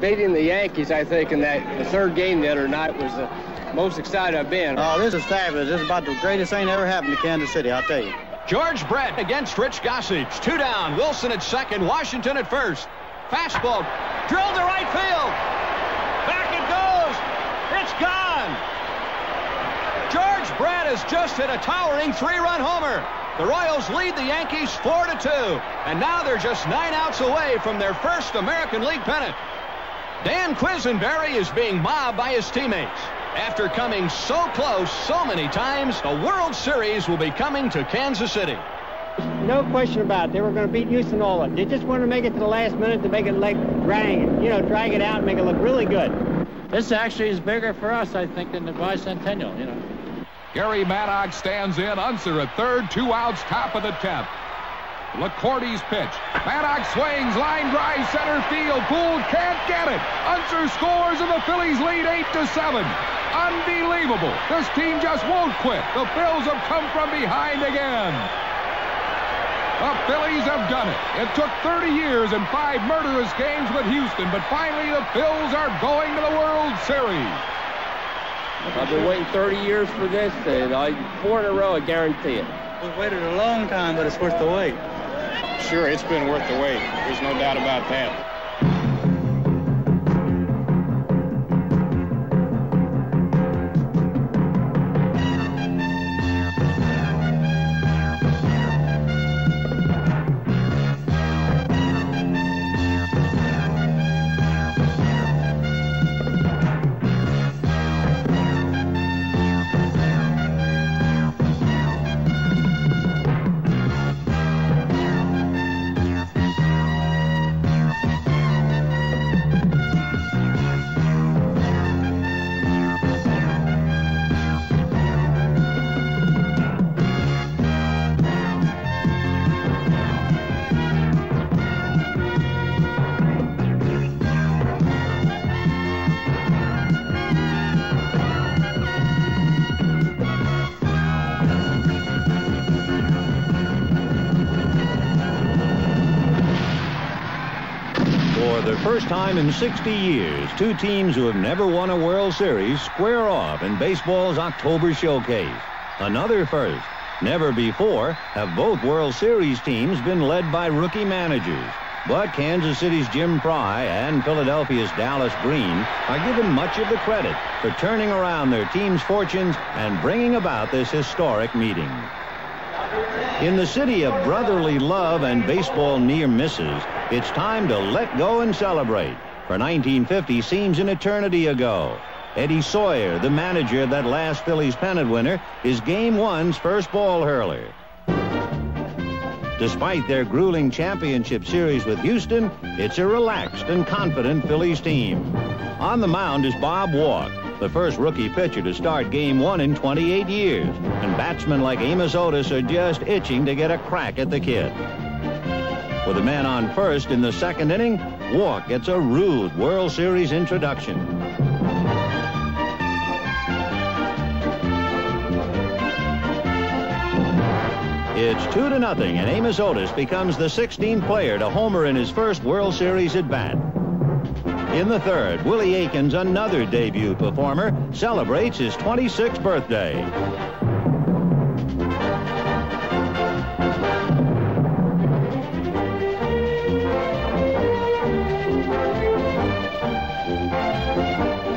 Beating the Yankees, I think, in the third game the other night was the most excited I've been. Oh, this is fabulous. This is about the greatest thing ever happened to Kansas City, I'll tell you. George Brett against Rich Gossage. 2 down. Wilson at second. Washington at first. Fastball. Drilled to right field. Back it goes. It's gone. George Brett has just hit a towering 3-run homer. The Royals lead the Yankees 4-2. And now they're just 9 outs away from their first American League pennant. Dan Quisenberry is being mobbed by his teammates. After coming so close so many times, the World Series will be coming to Kansas City. No question about it. They were going to beat Houston all of it. They just wanted to make it to the last minute to make it like drag it out and make it look really good. This actually is bigger for us, I think, than the bicentennial, Gary Maddox stands in. Unser at third. 2 outs, top of the 10th. LaCourte's pitch. Maddox swings, line drive, center field. Gould can't get it. Unser scores, and the Phillies lead 8-7. Unbelievable. This team just won't quit. The Phils have come from behind again. The Phillies have done it. It took 30 years and 5 murderous games with Houston, but finally the Phils are going to the World Series. I've been waiting 30 years for this. 4 in a row, I guarantee it. We've waited a long time, but it's worth the wait. Sure, it's been worth the wait. There's no doubt about that. First time in 60 years, 2 teams who have never won a World Series square off in baseball's October showcase. Another first. Never before have both World Series teams been led by rookie managers. But Kansas City's Jim Pry and Philadelphia's Dallas Green are given much of the credit for turning around their team's fortunes and bringing about this historic meeting. In the city of brotherly love and baseball near misses, it's time to let go and celebrate. For 1950 seems an eternity ago. Eddie Sawyer, the manager of that last Phillies pennant winner, is Game 1's first ball hurler. Despite their grueling championship series with Houston, it's a relaxed and confident Phillies team. On the mound is Bob Walk, the first rookie pitcher to start Game 1 in 28 years, and batsmen like Amos Otis are just itching to get a crack at the kid. With a man on first in the second inning, Walk gets a rude World Series introduction. It's 2-0, and Amos Otis becomes the 16th player to homer in his first World Series at-bat. In the third, Willie Aikens, another debut performer, celebrates his 26th birthday.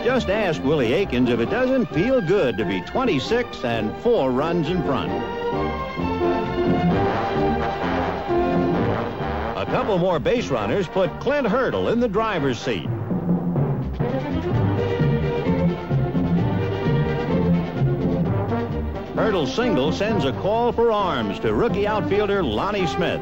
Just ask Willie Aikens if it doesn't feel good to be 26 and 4 runs in front. A couple more base runners put Clint Hurdle in the driver's seat. Hurdle's single sends a call for arms to rookie outfielder Lonnie Smith.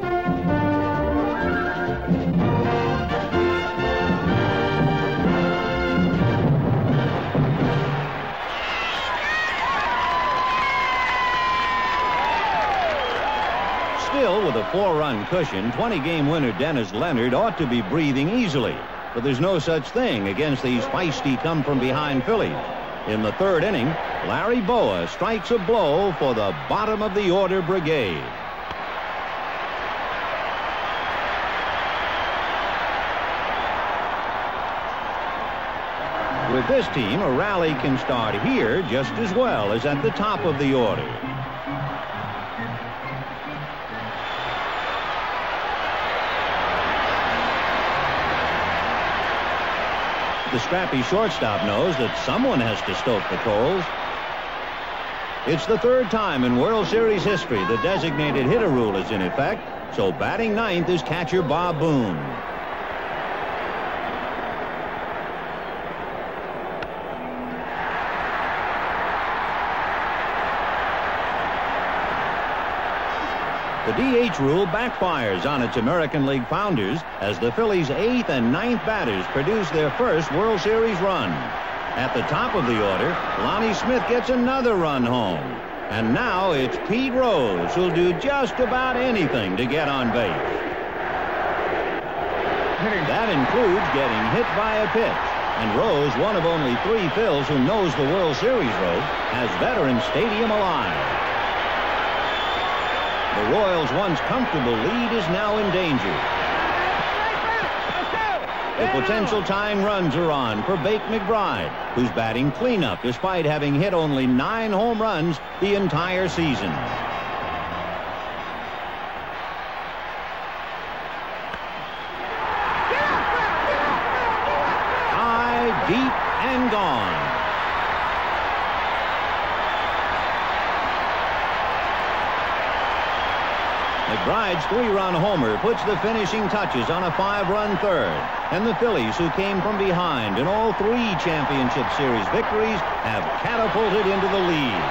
Still, with a 4-run cushion, 20-game winner Dennis Leonard ought to be breathing easily. But there's no such thing against these feisty come-from-behind Phillies. In the third inning, Larry Boa strikes a blow for the bottom-of-the-order brigade. With this team, a rally can start here just as well as at the top of the order. The scrappy shortstop knows that someone has to stoke the coals. It's the third time in World Series history the designated hitter rule is in effect, so batting ninth is catcher Bob Boone. The DH rule backfires on its American League founders as the Phillies' 8th and 9th batters produce their first World Series run. At the top of the order, Lonnie Smith gets another run home. And now it's Pete Rose who'll do just about anything to get on base. That includes getting hit by a pitch. And Rose, one of only 3 Phils who knows the World Series road, has Veterans Stadium alive. The Royals' once comfortable lead is now in danger. The potential tying runs are on for Bake McBride, who's batting cleanup despite having hit only 9 home runs the entire season. High, deep, and gone. McBride's 3-run homer puts the finishing touches on a 5-run third. And the Phillies, who came from behind in all 3 championship series victories, have catapulted into the lead.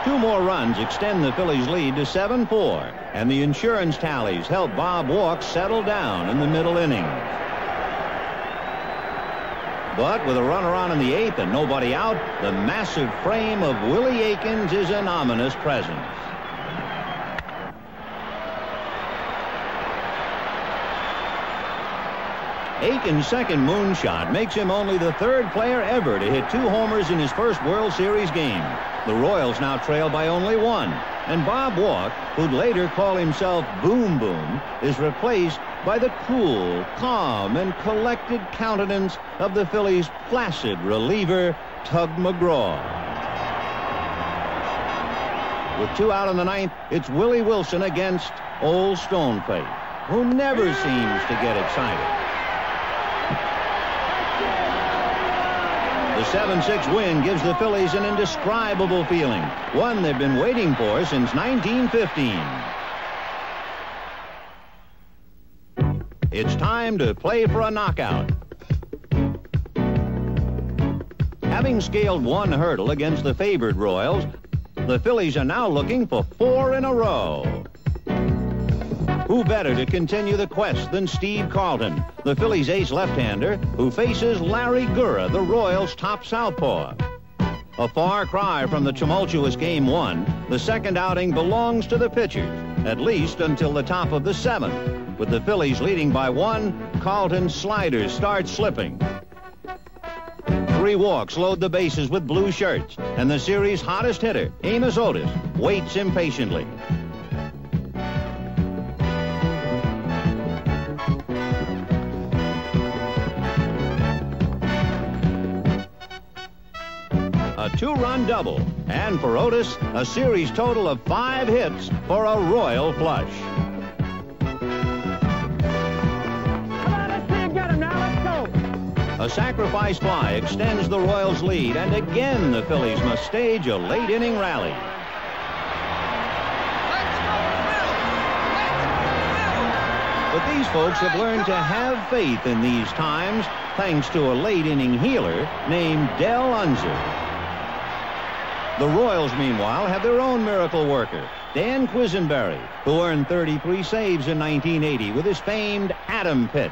2 more runs extend the Phillies' lead to 7-4. And the insurance tallies help Bob Walk settle down in the middle innings. But with a runner on in the 8th and nobody out, the massive frame of Willie Aikens is an ominous presence. Aikens' second moonshot makes him only the 3rd player ever to hit 2 homers in his first World Series game. The Royals now trail by only 1. And Bob Walk, who'd later call himself Boom Boom, is replaced by the cool, calm, and collected countenance of the Phillies' placid reliever, Tug McGraw. With 2 out in the 9th, it's Willie Wilson against Old Stoneface, who never seems to get excited. The 7-6 win gives the Phillies an indescribable feeling, one they've been waiting for since 1915. It's time to play for a knockout. Having scaled 1 hurdle against the favored Royals, the Phillies are now looking for 4 in a row. Who better to continue the quest than Steve Carlton, the Phillies' ace left-hander, who faces Larry Gurra, the Royals' top southpaw. A far cry from the tumultuous Game 1, the second outing belongs to the pitchers, at least until the top of the 7th. With the Phillies leading by 1, Carlton's sliders start slipping. 3 walks load the bases with blue shirts, and the series' hottest hitter, Amos Otis, waits impatiently. A 2-run double, and for Otis, a series total of 5 hits for a royal flush. A sacrifice fly extends the Royals' lead, and again the Phillies must stage a late-inning rally. But these folks have learned to have faith in these times, thanks to a late-inning healer named Del Unser. The Royals, meanwhile, have their own miracle worker, Dan Quisenberry, who earned 33 saves in 1980 with his famed Atom pitch.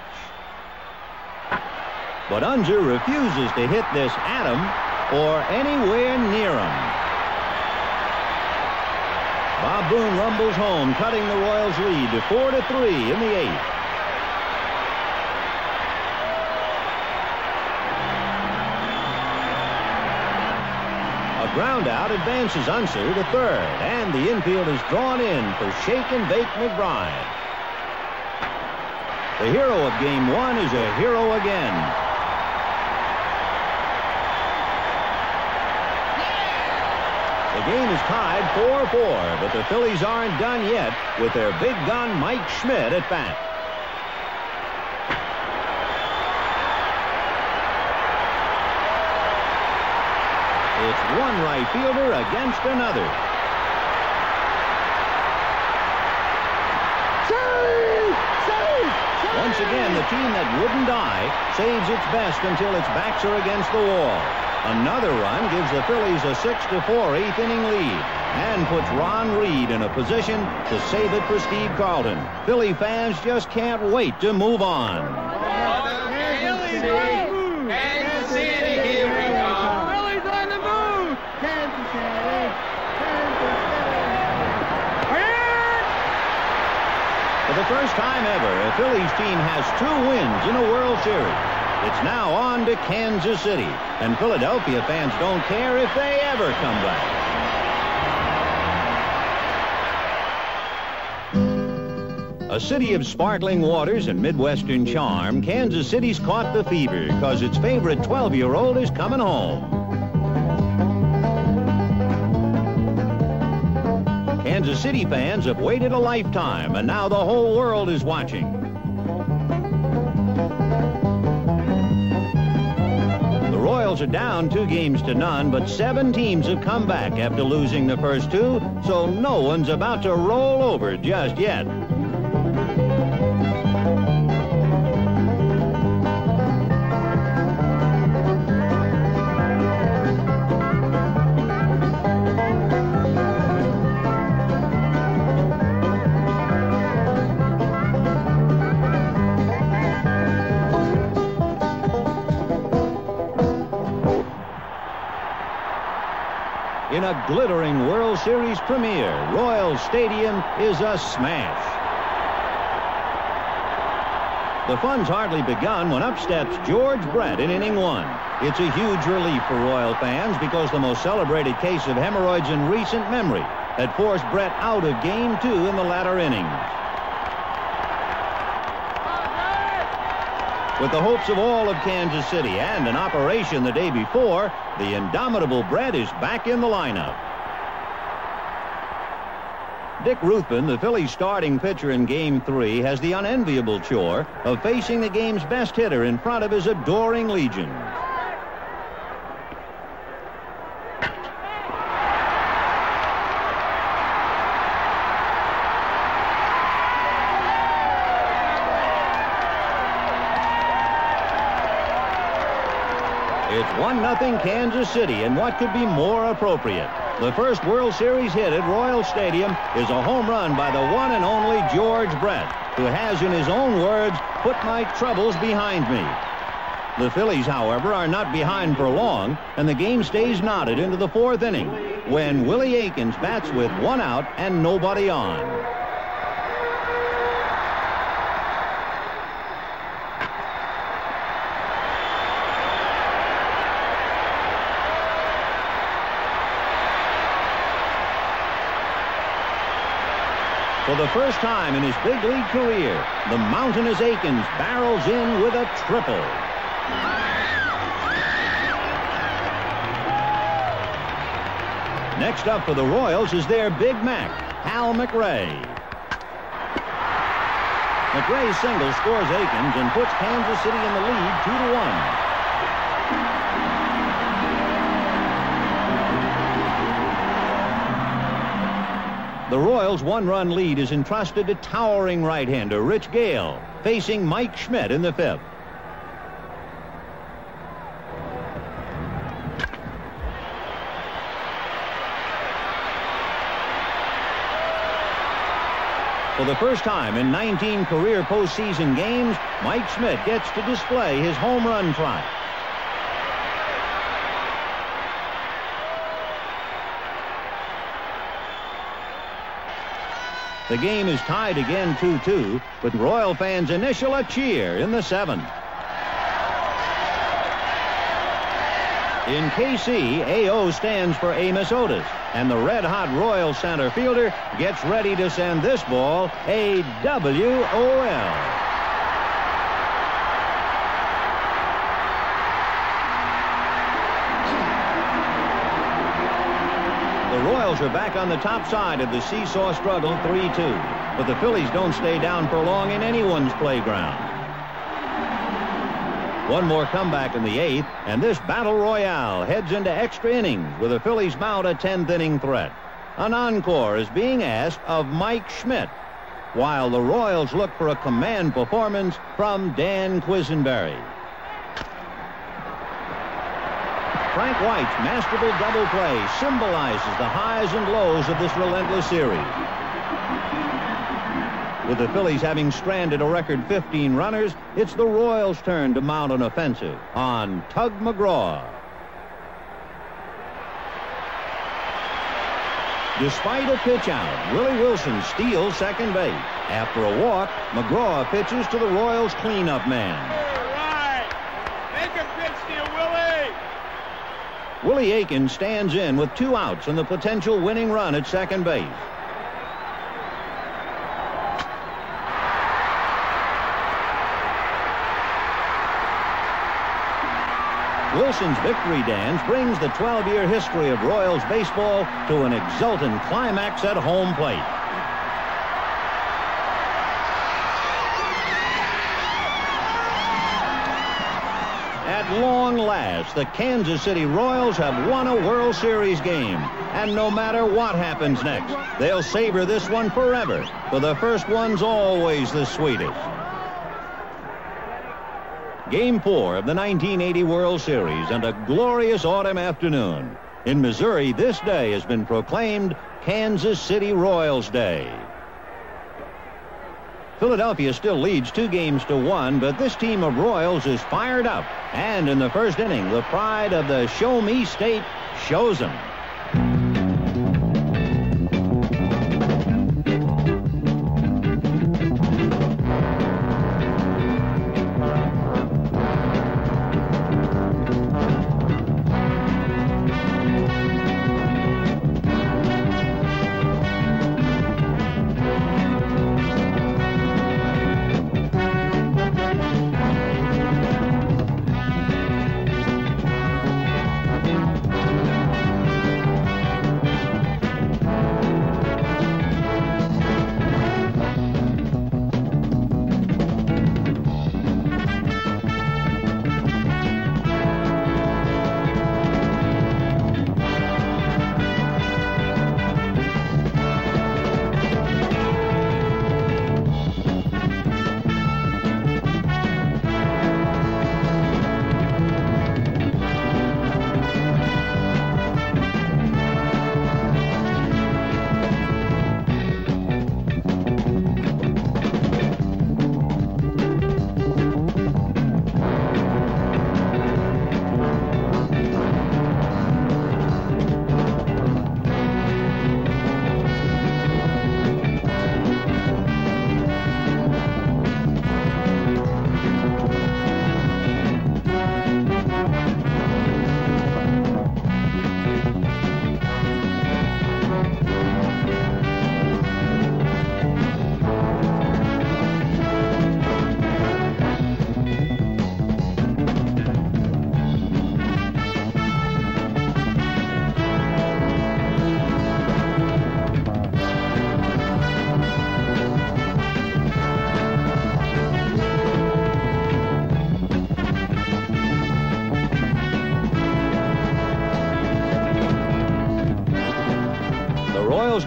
But Unser refuses to hit this atom or anywhere near him. Bob Boone rumbles home, cutting the Royals' lead to 4-3 in the 8th. A ground out advances Unser to 3rd, and the infield is drawn in for Shake and Bake McBride. The hero of Game 1 is a hero again. The game is tied 4-4, but the Phillies aren't done yet with their big gun Mike Schmidt at bat. It's one right fielder against another. Save! Save! Save! Once again, the team that wouldn't die saves its best until its backs are against the wall. Another run gives the Phillies a 6-4 eighth-inning lead and puts Ron Reed in a position to save it for Steve Carlton. Philly fans just can't wait to move on. Kansas City, here we go. Phillies on the move. Kansas City. For the first time ever, a Phillies team has 2 wins in a World Series. It's now on to Kansas City, and Philadelphia fans don't care if they ever come back. A city of sparkling waters and Midwestern charm, Kansas City's caught the fever because its favorite 12-year-old is coming home. Kansas City fans have waited a lifetime, and now the whole world is watching. The Royals are down 2-0, but 7 teams have come back after losing the first 2, so no one's about to roll over just yet. In a glittering World Series premiere, Royal Stadium is a smash. The fun's hardly begun when up steps George Brett in inning 1. It's a huge relief for Royal fans because the most celebrated case of hemorrhoids in recent memory had forced Brett out of Game 2 in the latter innings. With the hopes of all of Kansas City and an operation the day before, the indomitable Brett is back in the lineup. Dick Ruthven, the Phillies starting pitcher in Game 3, has the unenviable chore of facing the game's best hitter in front of his adoring legions. It's 1-0 Kansas City, and what could be more appropriate? The first World Series hit at Royal Stadium is a home run by the one and only George Brett, who has, in his own words, put my troubles behind me. The Phillies, however, are not behind for long, and the game stays knotted into the 4th inning when Willie Aikens bats with 1 out and nobody on. For the first time in his big league career, the mountainous Aikens barrels in with a triple. Next up for the Royals is their Big Mac, Hal McRae. McRae's single scores Aikens and puts Kansas City in the lead 2-1. The Royals' 1-run lead is entrusted to towering right-hander Rich Gale, facing Mike Schmidt in the 5th. For the first time in 19 career postseason games, Mike Schmidt gets to display his home run trot. The game is tied again 2-2, with Royal fans initial a cheer in the 7th. In KC, AO stands for Amos Otis, and the red-hot Royal center fielder gets ready to send this ball a WOL. Royals are back on the top side of the seesaw struggle, 3-2. But the Phillies don't stay down for long in anyone's playground. One more comeback in the 8th, and this battle royale heads into extra innings with the Phillies mount a 10th-inning threat. An encore is being asked of Mike Schmidt, while the Royals look for a command performance from Dan Quisenberry. Frank White's masterful double play symbolizes the highs and lows of this relentless series. With the Phillies having stranded a record 15 runners, it's the Royals' turn to mount an offensive on Tug McGraw. Despite a pitch out, Willie Wilson steals second base. After a walk, McGraw pitches to the Royals' cleanup man. Willie Aiken stands in with 2 outs and the potential winning run at second base. Wilson's victory dance brings the 12-year history of Royals baseball to an exultant climax at home plate. At long last, the Kansas City Royals have won a World Series game. And no matter what happens next, they'll savor this one forever, for the first one's always the sweetest. Game 4 of the 1980 World Series, and a glorious autumn afternoon. In Missouri, this day has been proclaimed Kansas City Royals Day. Philadelphia still leads 2-1, but this team of Royals is fired up. And in the first inning, the pride of the Show Me State shows them.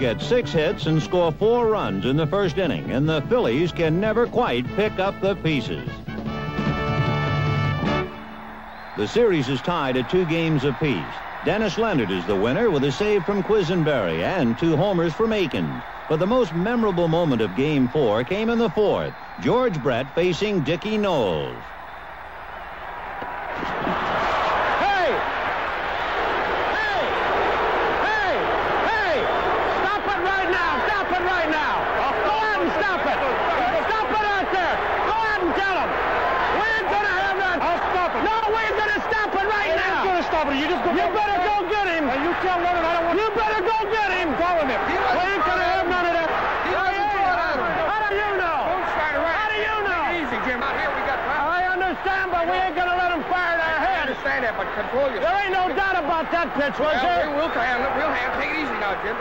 Get 6 hits and score 4 runs in the first inning, and the Phillies can never quite pick up the pieces. The series is tied at 2 games apiece. Dennis Leonard is the winner with a save from Quisenberry and 2 homers from Aiken. But the most memorable moment of Game 4 came in the 4th. George Brett facing Dickie Knowles. But we ain't gonna let them fire their head. understand that, but control yourself. There ain't no doubt about that, pitch, was there? We'll handle it. We'll handle it. Take it easy now, Jim.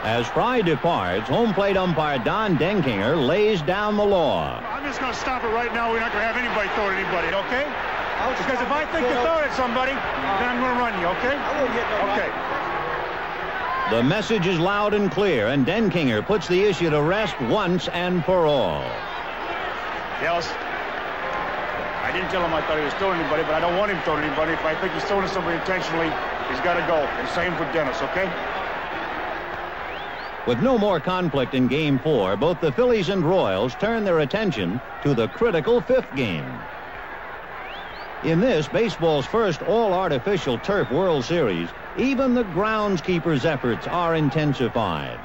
As Fry departs, home plate umpire Don Denkinger lays down the law. I'm just going to stop it right now. We're not going to have anybody throw at anybody, okay? Because if I think you're throwing at somebody, then I'm going to run you, okay? I wouldn't hit nobody. Okay. The message is loud and clear, and Denkinger puts the issue to rest once and for all. Yes. I didn't tell him I thought he was throwing anybody, but I don't want him throwing anybody. If I think he's throwing at somebody intentionally, he's got to go. And same for Dennis, okay? With no more conflict in Game 4, both the Phillies and Royals turn their attention to the critical fifth game. In this, baseball's first all-artificial turf World Series, even the groundskeeper's efforts are intensified.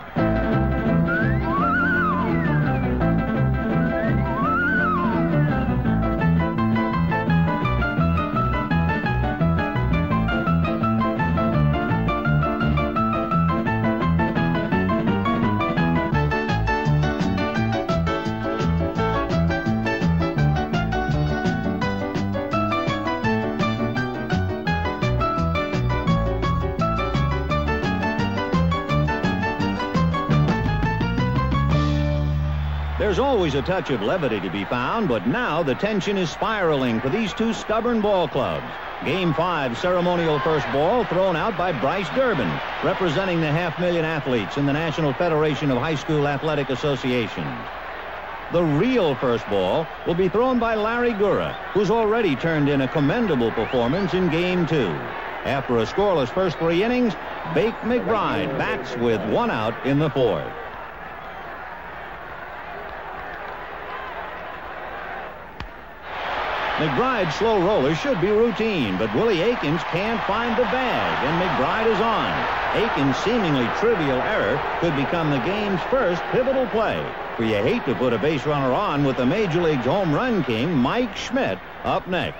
There's always a touch of levity to be found, but now the tension is spiraling for these two stubborn ball clubs. Game 5 ceremonial first ball thrown out by Bryce Durbin, representing the 500,000 athletes in the National Federation of High School Athletic Associations. The real first ball will be thrown by Larry Gura, who's already turned in a commendable performance in Game 2. After a scoreless first 3 innings, Bake McBride bats with 1 out in the 4th. McBride's slow roller should be routine, but Willie Aikens can't find the bag, and McBride is on. Aikens' seemingly trivial error could become the game's first pivotal play, for you hate to put a base runner on with the Major League's home run king, Mike Schmidt, up next.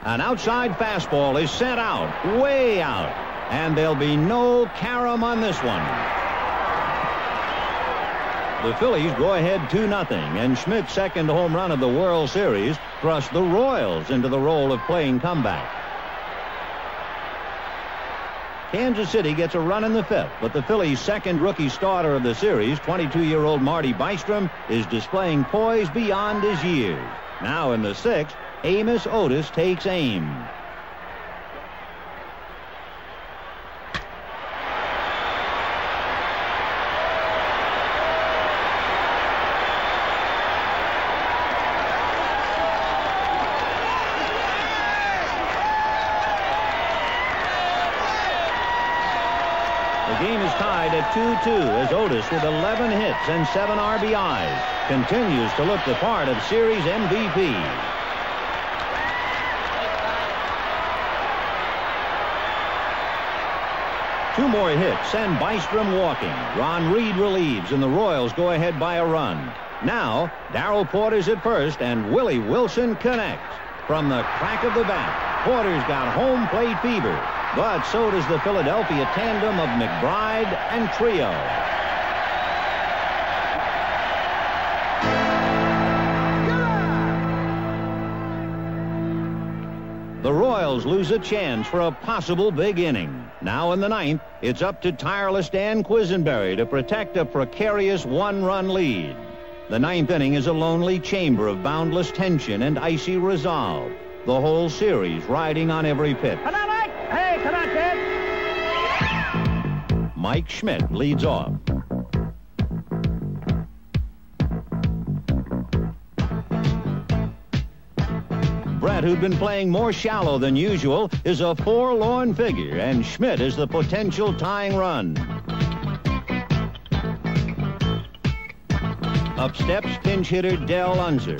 An outside fastball is sent out, way out, and there'll be no carom on this one. The Phillies go ahead 2-0, and Schmidt's second home run of the World Series thrust the Royals into the role of playing comeback. Kansas City gets a run in the 5th, but the Phillies' second rookie starter of the series, 22-year-old Marty Bystrom, is displaying poise beyond his years. Now in the 6th, Amos Otis takes aim. The game is tied at 2-2 as Otis, with 11 hits and 7 RBIs, continues to look the part of series MVP. Two more hits and Bystrom walking. Ron Reed relieves, and the Royals go ahead by a run. Now, Darrell Porter's at first, and Willie Wilson connects. From the crack of the bat, Porter's got home plate fever. But so does the Philadelphia tandem of McBride and Trio. The Royals lose a chance for a possible big inning. Now in the 9th, it's up to tireless Dan Quisenberry to protect a precarious 1-run lead. The 9th inning is a lonely chamber of boundless tension and icy resolve. The whole series riding on every pitch. Come on, Mike! Hey, come on, kid! Mike Schmidt leads off. Brett, who'd been playing more shallow than usual, is a forlorn figure, and Schmidt is the potential tying run. Up steps pinch hitter Del Unser.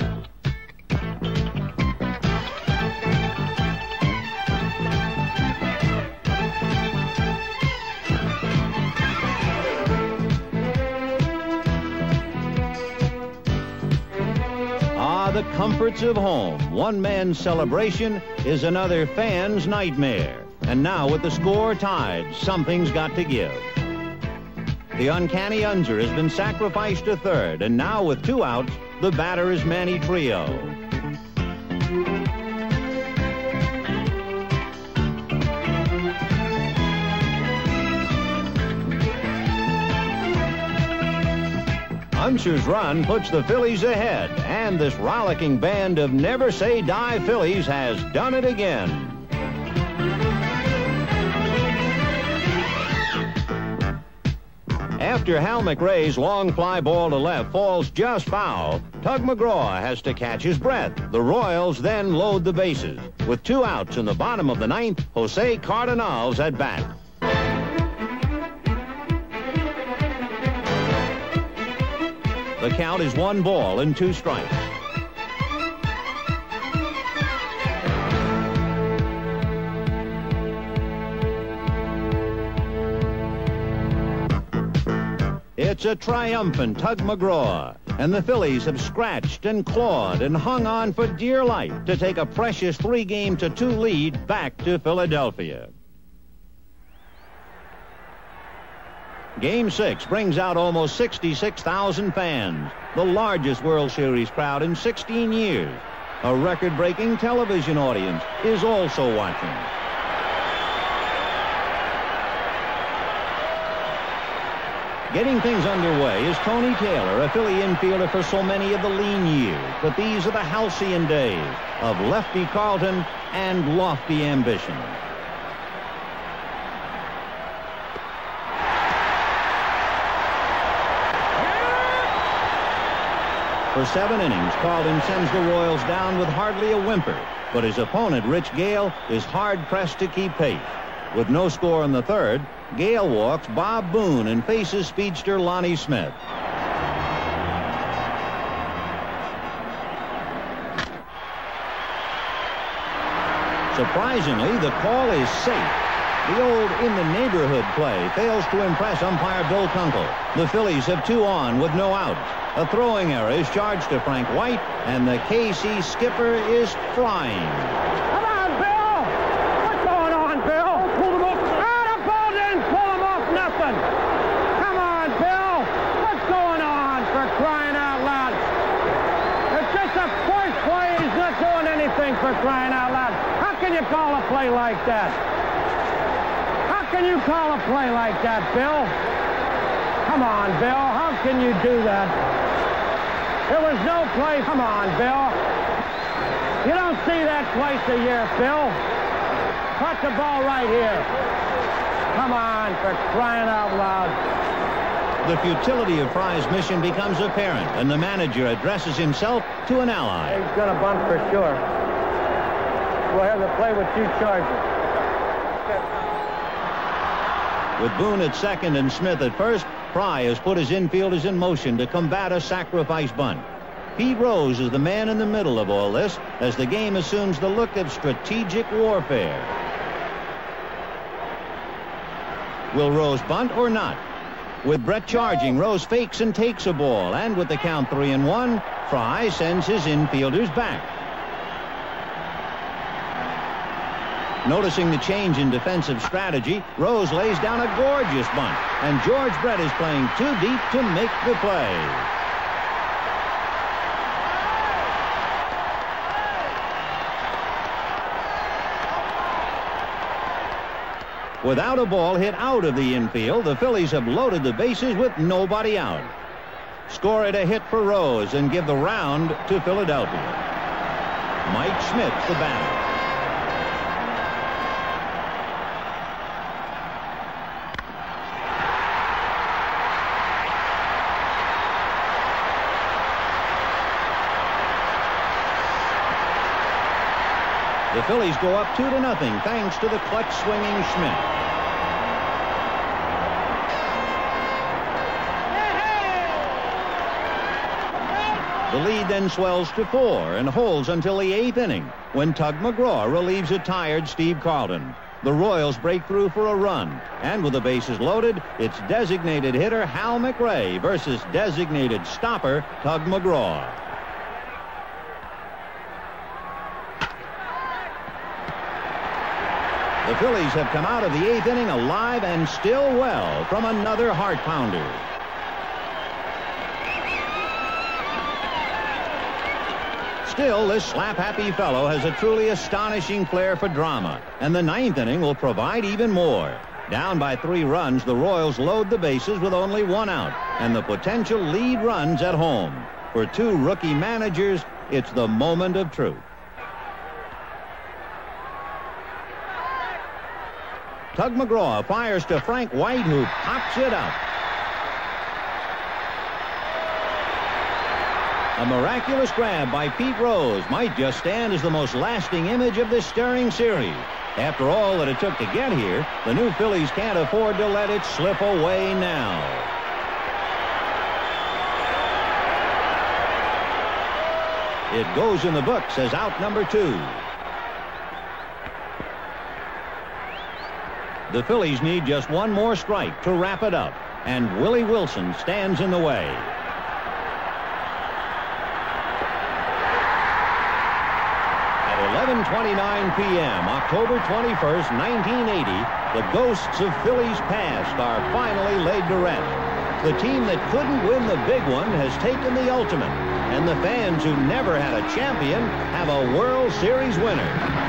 The comforts of home. One man's celebration is another fan's nightmare. And now with the score tied, something's got to give. The uncanny Unser has been sacrificed to third, and now with 2 outs, the batter is Manny Trio. Unser's run puts the Phillies ahead, and this rollicking band of Never Say Die Phillies has done it again. After Hal McRae's long fly ball to left falls just foul, Tug McGraw has to catch his breath. The Royals then load the bases. With 2 outs in the bottom of the 9th, Jose Cardenal's at bat. The count is 1 ball and 2 strikes. It's a triumphant Tug McGraw, and the Phillies have scratched and clawed and hung on for dear life to take a precious 3-2 lead back to Philadelphia. Game 6 brings out almost 66,000 fans, the largest World Series crowd in 16 years. A record-breaking television audience is also watching. Getting things underway is Tony Taylor, a Philly infielder for so many of the lean years. But these are the halcyon days of lefty Carlton and lofty ambition. For 7 innings, Carlton sends the Royals down with hardly a whimper. But his opponent, Rich Gale, is hard-pressed to keep pace. With no score in the 3rd, Gale walks Bob Boone and faces speedster Lonnie Smith. Surprisingly, the call is safe. The old in-the-neighborhood play fails to impress umpire Bill Kunkel. The Phillies have 2 on with no outs. A throwing error is charged to Frank White, and the KC skipper is flying. Come on, Bill! What's going on, Bill? Pull him up. The ball didn't pull him off nothing. Come on, Bill! What's going on, for crying out loud? It's just a first play. He's not doing anything, for crying out loud. How can you call a play like that? How can you call a play like that, Bill? Come on, Bill. How can you do that? There was no play. Come on, Bill. You don't see that twice a year, Bill. Cut the ball right here. Come on, for crying out loud. The futility of Fry's mission becomes apparent, and the manager addresses himself to an ally. He's going to bunt for sure. We'll have to play with 2 charges. With Boone at second and Smith at first, Fry has put his infielders in motion to combat a sacrifice bunt. Pete Rose is the man in the middle of all this as the game assumes the look of strategic warfare. Will Rose bunt or not? With Brett charging, Rose fakes and takes a ball, and with the count 3-1, Fry sends his infielders back. Noticing the change in defensive strategy, Rose lays down a gorgeous bunt, and George Brett is playing too deep to make the play. Without a ball hit out of the infield, the Phillies have loaded the bases with nobody out. Score it a hit for Rose and give the round to Philadelphia. Mike Schmidt, the batter. The Phillies go up 2-0 thanks to the clutch swinging Schmidt. The lead then swells to 4 and holds until the 8th inning when Tug McGraw relieves a tired Steve Carlton. The Royals break through for a run, and with the bases loaded, it's designated hitter Hal McRae versus designated stopper Tug McGraw. The The Phillies have come out of the 8th inning alive and still well from another heart pounder. Still, this slap-happy fellow has a truly astonishing flair for drama, and the 9th inning will provide even more. Down by 3 runs, the Royals load the bases with only 1 out, and the potential lead runs at home. For 2 rookie managers, it's the moment of truth. Tug McGraw fires to Frank White, who pops it up. A miraculous grab by Pete Rose might just stand as the most lasting image of this stirring series. After all that it took to get here, the new Phillies can't afford to let it slip away now. It goes in the books as out number 2. The Phillies need just one more strike to wrap it up, and Willie Wilson stands in the way. At 11:29 p.m., October 21st, 1980, the ghosts of Phillies past are finally laid to rest. The team that couldn't win the big one has taken the ultimate, and the fans who never had a champion have a World Series winner.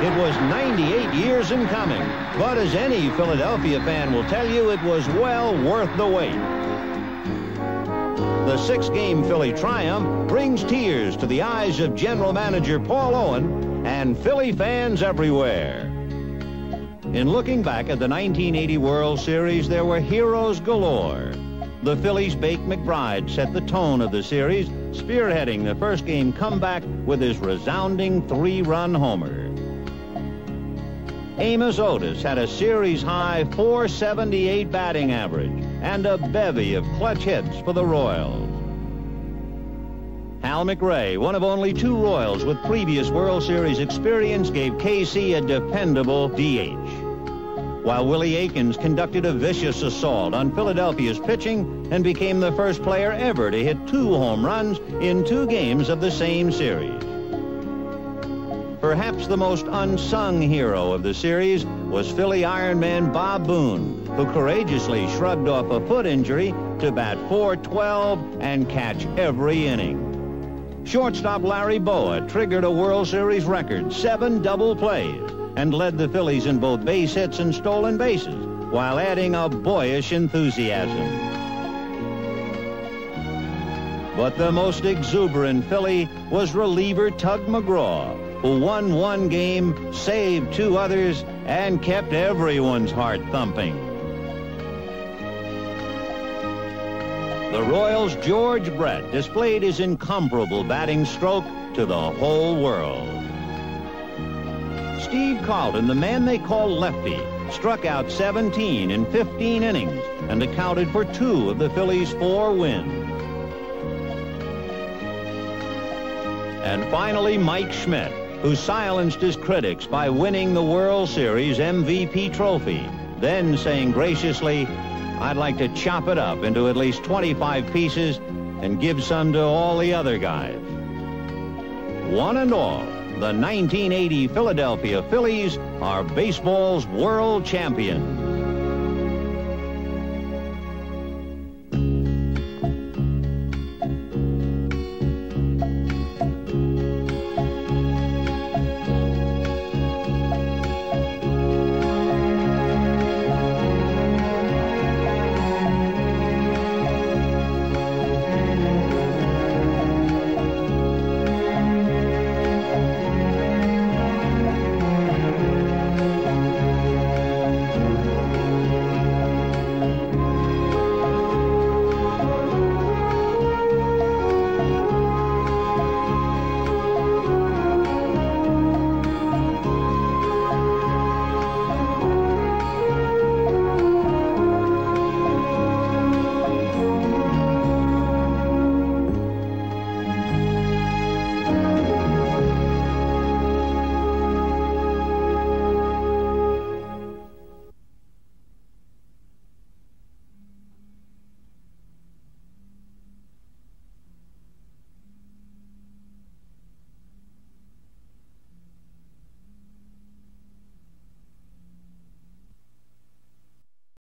It was 98 years in coming, but as any Philadelphia fan will tell you, it was well worth the wait. The 6-game Philly triumph brings tears to the eyes of general manager Paul Owen and Philly fans everywhere. In looking back at the 1980 World Series, there were heroes galore. The Phillies' Bake McBride set the tone of the series, spearheading the first-game comeback with his resounding 3-run homer. Amos Otis had a series-high .478 batting average and a bevy of clutch hits for the Royals. Hal McRae, one of only 2 Royals with previous World Series experience, gave KC a dependable DH. While Willie Aikens conducted a vicious assault on Philadelphia's pitching and became the first player ever to hit 2 home runs in 2 games of the same series. Perhaps the most unsung hero of the series was Philly Ironman Bob Boone, who courageously shrugged off a foot injury to bat .412 and catch every inning. Shortstop Larry Boa triggered a World Series record 7 double plays and led the Phillies in both base hits and stolen bases while adding a boyish enthusiasm. But the most exuberant Philly was reliever Tug McGraw, who won 1 game, saved 2 others, and kept everyone's heart thumping. The Royals' George Brett displayed his incomparable batting stroke to the whole world. Steve Carlton, the man they call Lefty, struck out 17 in 15 innings and accounted for 2 of the Phillies' 4 wins. And finally, Mike Schmidt, who silenced his critics by winning the World Series MVP trophy, then saying graciously, "I'd like to chop it up into at least 25 pieces and give some to all the other guys." One and all, the 1980 Philadelphia Phillies are baseball's world champions.